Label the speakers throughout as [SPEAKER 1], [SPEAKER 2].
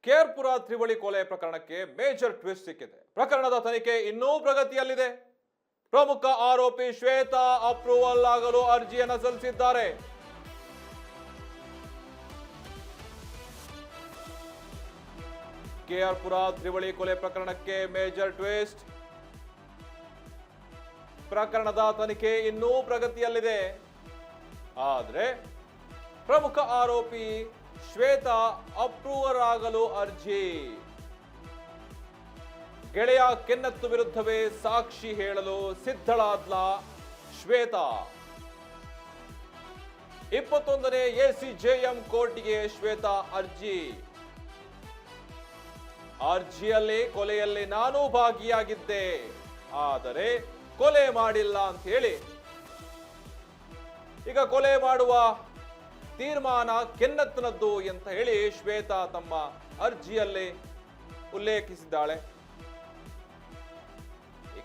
[SPEAKER 1] ಕೇರ್ಪುರ ತ್ರಿವಳಿ ಕೊಲೆ ಪ್ರಕರಣಕ್ಕೆ ಮೇಜರ್ ಟ್ವಿಸ್ಟ್ ಸಿಕ್ಕಿದೆ. ಪ್ರಕರಣದ ತನಿಖೆ ಇನ್ನೂ ಪ್ರಗತಿಯಲ್ಲಿದೆ. ಪ್ರಮುಖ ಆರೋಪಿ ಶ್ವೇತಾ ಅಪ್ರೂವಲ್ ಆಗಲು ಅರ್ಜಿಯನ್ನು ಸಲ್ಲಿಸಿದ್ದಾರೆ. ಕೇರ್ಪುರ ತ್ರಿವಳಿ ಕೊಲೆ ಪ್ರಕರಣಕ್ಕೆ ಮೇಜರ್ ಟ್ವಿಸ್ಟ್. ಪ್ರಕರಣದ ತನಿಖೆ ಇನ್ನೂ ಪ್ರಗತಿಯಲ್ಲಿದೆ. ಆದರೆ ಪ್ರಮುಖ ಆರೋಪಿ ಶ್ವೇತಾ ಅಪ್ರೂವರ್ ಆಗಲು ಅರ್ಜಿ. ಗೆಳೆಯ ಕೆನ್ನತ್ತು ವಿರುದ್ಧವೇ ಸಾಕ್ಷಿ ಹೇಳಲು ಸಿದ್ಧಳಾದ್ಲ ಶ್ವೇತಾ. 21ನೇ ಎಸಿಜೆಎಂ ಕೋರ್ಟ್ಗೆ ಶ್ವೇತಾ ಅರ್ಜಿ. ಅರ್ಜಿಯಲ್ಲಿ ಕೊಲೆಯಲ್ಲಿ ನಾನು ಭಾಗಿಯಾಗಿದ್ದೆ, ಆದರೆ ಕೊಲೆ ಮಾಡಿಲ್ಲ ಅಂತ ಹೇಳಿ ಈಗ ಕೊಲೆ ಮಾಡುವ ತೀರ್ಮಾನ ಕೆನ್ನತ್ತನದ್ದು ಅಂತ ಹೇಳಿ ಶ್ವೇತಾ ತಮ್ಮ ಅರ್ಜಿಯಲ್ಲಿ ಉಲ್ಲೇಖಿಸಿದ್ದಾಳೆ.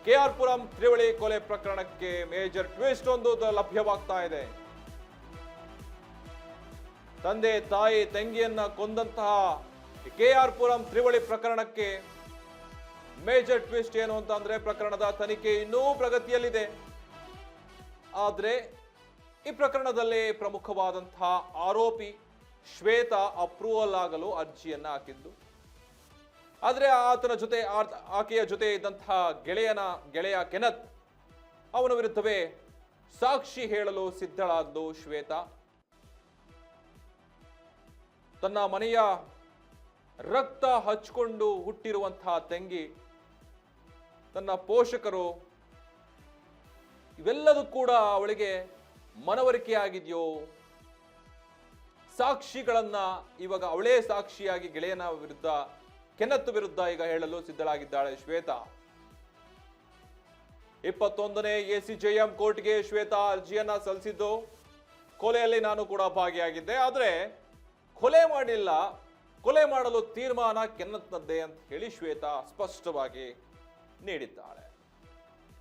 [SPEAKER 1] ಕೆಆರ್ ಪುರಂ ತ್ರಿವಳಿ ಕೊಲೆ ಪ್ರಕರಣಕ್ಕೆ ಮೇಜರ್ ಟ್ವಿಸ್ಟ್ ಒಂದು ಲಭ್ಯವಾಗ್ತಾ ಇದೆ. ತಂದೆ ತಾಯಿ ತಂಗಿಯನ್ನ ಕೊಂದಂತಹ ಕೆಆರ್ ಪುರಂ ತ್ರಿವಳಿ ಪ್ರಕರಣಕ್ಕೆ ಮೇಜರ್ ಟ್ವಿಸ್ಟ್ ಏನು ಅಂತ ಅಂದ್ರೆ, ಪ್ರಕರಣದ ತನಿಖೆ ಇನ್ನೂ ಪ್ರಗತಿಯಲ್ಲಿದೆ. ಆದರೆ ಈ ಪ್ರಕರಣದಲ್ಲಿ ಪ್ರಮುಖವಾದಂತಹ ಆರೋಪಿ ಶ್ವೇತಾ ಅಪ್ರೂವಲ್ ಆಗಲು ಅರ್ಜಿಯನ್ನ ಹಾಕಿದ್ದು. ಆದರೆ ಆಕೆಯ ಜೊತೆ ಇದ್ದಂತಹ ಗೆಳೆಯ ಕೆನತ್ ಅವನ ವಿರುದ್ಧವೇ ಸಾಕ್ಷಿ ಹೇಳಲು ಸಿದ್ಧಳಾದ್ದು ಶ್ವೇತಾ. ತನ್ನ ಮನೆಯ ರಕ್ತ ಹಚ್ಕೊಂಡು ಹುಟ್ಟಿರುವಂತಹ ತಂಗಿ, ತನ್ನ ಪೋಷಕರು, ಇವೆಲ್ಲದೂ ಕೂಡ ಅವಳಿಗೆ ಮನವರಿಕೆ ಆಗಿದೆಯೋ, ಸಾಕ್ಷಿಗಳನ್ನ ಇವಾಗ ಅವಳೇ ಸಾಕ್ಷಿಯಾಗಿ ಗೆಳೆಯನ ವಿರುದ್ಧ, ಕೆನ್ನತ್ ವಿರುದ್ಧ ಈಗ ಹೇಳಲು ಸಿದ್ಧಳಾಗಿದ್ದಾಳೆ ಶ್ವೇತಾ. 21ನೇ ಎಸಿಜೆಎಂ ಕೋರ್ಟ್ಗೆ ಶ್ವೇತಾ ಅರ್ಜಿಯನ್ನ ಸಲ್ಲಿಸಿದ್ದು. ಕೊಲೆಯಲ್ಲಿ ನಾನು ಕೂಡ ಭಾಗಿಯಾಗಿದ್ದೆ, ಆದರೆ ಕೊಲೆ ಮಾಡಿಲ್ಲ, ಕೊಲೆ ಮಾಡಲು ತೀರ್ಮಾನ ಕೆನ್ನತ್ನದ್ದೇ ಅಂತ ಹೇಳಿ ಶ್ವೇತಾ ಸ್ಪಷ್ಟವಾಗಿ ನೀಡಿದ್ದಾಳೆ.